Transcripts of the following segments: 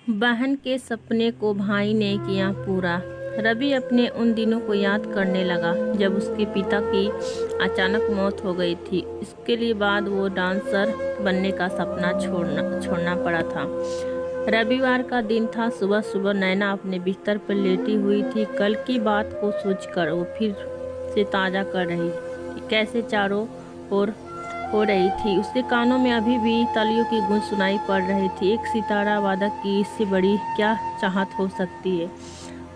बहन के सपने को भाई ने किया पूरा। रवि अपने उन दिनों को याद करने लगा जब उसके पिता की अचानक मौत हो गई थी। इसके लिए बाद वो डांसर बनने का सपना छोड़ना पड़ा था। रविवार का दिन था। सुबह सुबह नैना अपने बिस्तर पर लेटी हुई थी। कल की बात को सोचकर वो फिर से ताज़ा कर रही थी। कैसे चारों ओर हो रही थी। उसके कानों में अभी भी तालियों की गूंज सुनाई पड़ रही थी। एक सितारा वादक की इससे बड़ी क्या चाहत हो सकती है,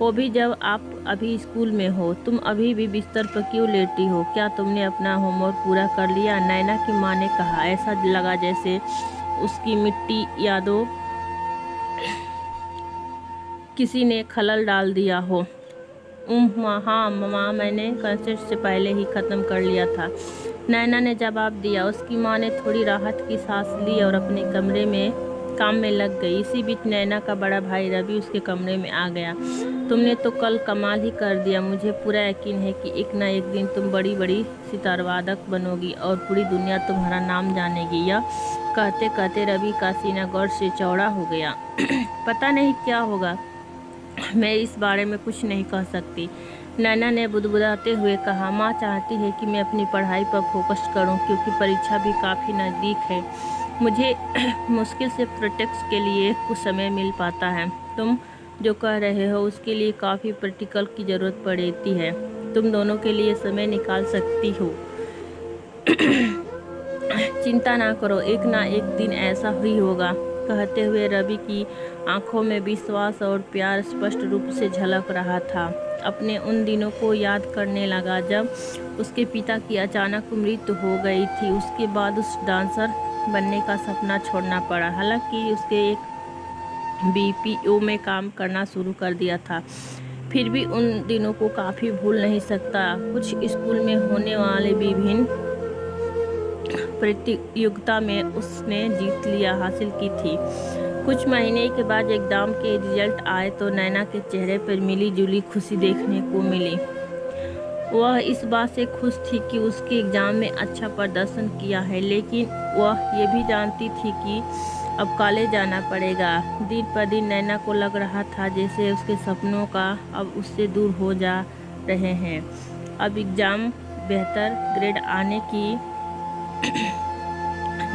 वो भी जब आप अभी स्कूल में हो। तुम अभी भी बिस्तर पर क्यों लेटी हो? क्या तुमने अपना होमवर्क पूरा कर लिया? नैना की माँ ने कहा। ऐसा लगा जैसे उसकी मिट्टी यादों किसी ने खलल डाल दिया हो। हाँ माँ, मैंने कंसर्ट से पहले ही ख़त्म कर लिया था, नैना ने जवाब दिया। उसकी माँ ने थोड़ी राहत की सांस ली और अपने कमरे में काम में लग गई। इसी बीच नैना का बड़ा भाई रवि उसके कमरे में आ गया। तुमने तो कल कमाल ही कर दिया। मुझे पूरा यकीन है कि एक ना एक दिन तुम बड़ी बड़ी सितारवादक बनोगी और पूरी दुनिया तुम्हारा नाम जानेगी। यह कहते कहते रवि का सीना गौर से चौड़ा हो गया। पता नहीं क्या होगा, मैं इस बारे में कुछ नहीं कह सकती, नैना ने बुदबुदाते हुए कहा। माँ चाहती है कि मैं अपनी पढ़ाई पर फोकस करूं क्योंकि परीक्षा भी काफ़ी नज़दीक है। मुझे मुश्किल से प्रैक्टिस के लिए कुछ समय मिल पाता है। तुम जो कह रहे हो उसके लिए काफ़ी प्रैक्टिकल की ज़रूरत पड़ती है। तुम दोनों के लिए समय निकाल सकती हो। चिंता ना करो, एक ना एक दिन ऐसा ही होगा। कहते हुए रवि की आंखों में विश्वास और प्यार स्पष्ट रूप से झलक रहा था। अपने उन दिनों को याद करने लगा जब उसके पिता की अचानक मृत्यु हो गई थी। उसके बाद उस डांसर बनने का सपना छोड़ना पड़ा। हालांकि उसके एक बीपीओ में काम करना शुरू कर दिया था, फिर भी उन दिनों को काफ़ी भूल नहीं सकता। कुछ स्कूल में होने वाले विभिन्न प्रतियोगिता में उसने जीत लिया हासिल की थी। कुछ महीने के बाद एग्जाम के रिजल्ट आए तो नैना के चेहरे पर मिली जुली खुशी देखने को मिली। वह इस बात से खुश थी कि उसके एग्जाम में अच्छा प्रदर्शन किया है, लेकिन वह ये भी जानती थी कि अब कॉलेज जाना पड़ेगा। दिन पर दिन नैना को लग रहा था जैसे उसके सपनों का अब उससे दूर हो जा रहे हैं। अब एग्जाम बेहतर ग्रेड आने की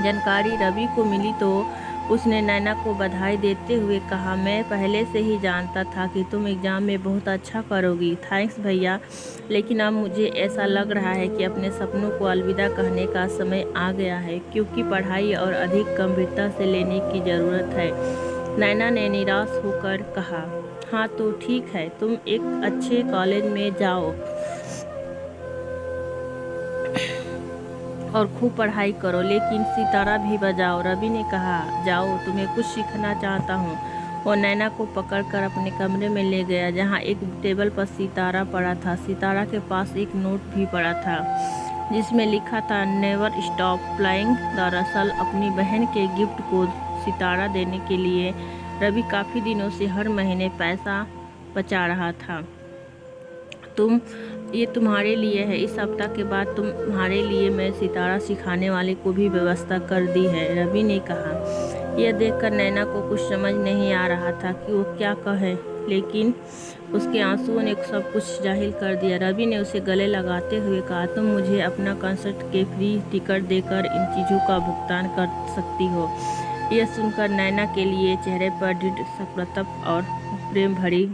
जानकारी रवि को मिली तो उसने नैना को बधाई देते हुए कहा, मैं पहले से ही जानता था कि तुम एग्ज़ाम में बहुत अच्छा करोगी। थैंक्स भैया, लेकिन अब मुझे ऐसा लग रहा है कि अपने सपनों को अलविदा कहने का समय आ गया है, क्योंकि पढ़ाई और अधिक गंभीरता से लेने की ज़रूरत है। नैना ने निराश होकर कहा। हाँ तो ठीक है, तुम एक अच्छे कॉलेज में जाओ और खूब पढ़ाई करो, लेकिन सितारा भी बजाओ, रवि ने कहा। जाओ, तुम्हें कुछ सीखना चाहता हूँ। वो नैना को पकड़कर अपने कमरे में ले गया जहाँ एक टेबल पर सितारा पड़ा था। सितारा के पास एक नोट भी पड़ा था जिसमें लिखा था, नेवर स्टॉप प्लेइंग। दरअसल अपनी बहन के गिफ्ट को सितारा देने के लिए रवि काफ़ी दिनों से हर महीने पैसा बचा रहा था। ये तुम्हारे लिए है। इस सप्ताह के बाद तुम्हारे लिए मैं सितारा सिखाने वाले को भी व्यवस्था कर दी है, रवि ने कहा। यह देखकर नैना को कुछ समझ नहीं आ रहा था कि वो क्या कहे, लेकिन उसके आंसुओं ने सब कुछ जाहिर कर दिया। रवि ने उसे गले लगाते हुए कहा, तुम मुझे अपना कंसर्ट के फ्री टिकट देकर इन चीज़ों का भुगतान कर सकती हो। यह सुनकर नैना के लिए चेहरे पर दृढ़ संकल्प और प्रेम भरी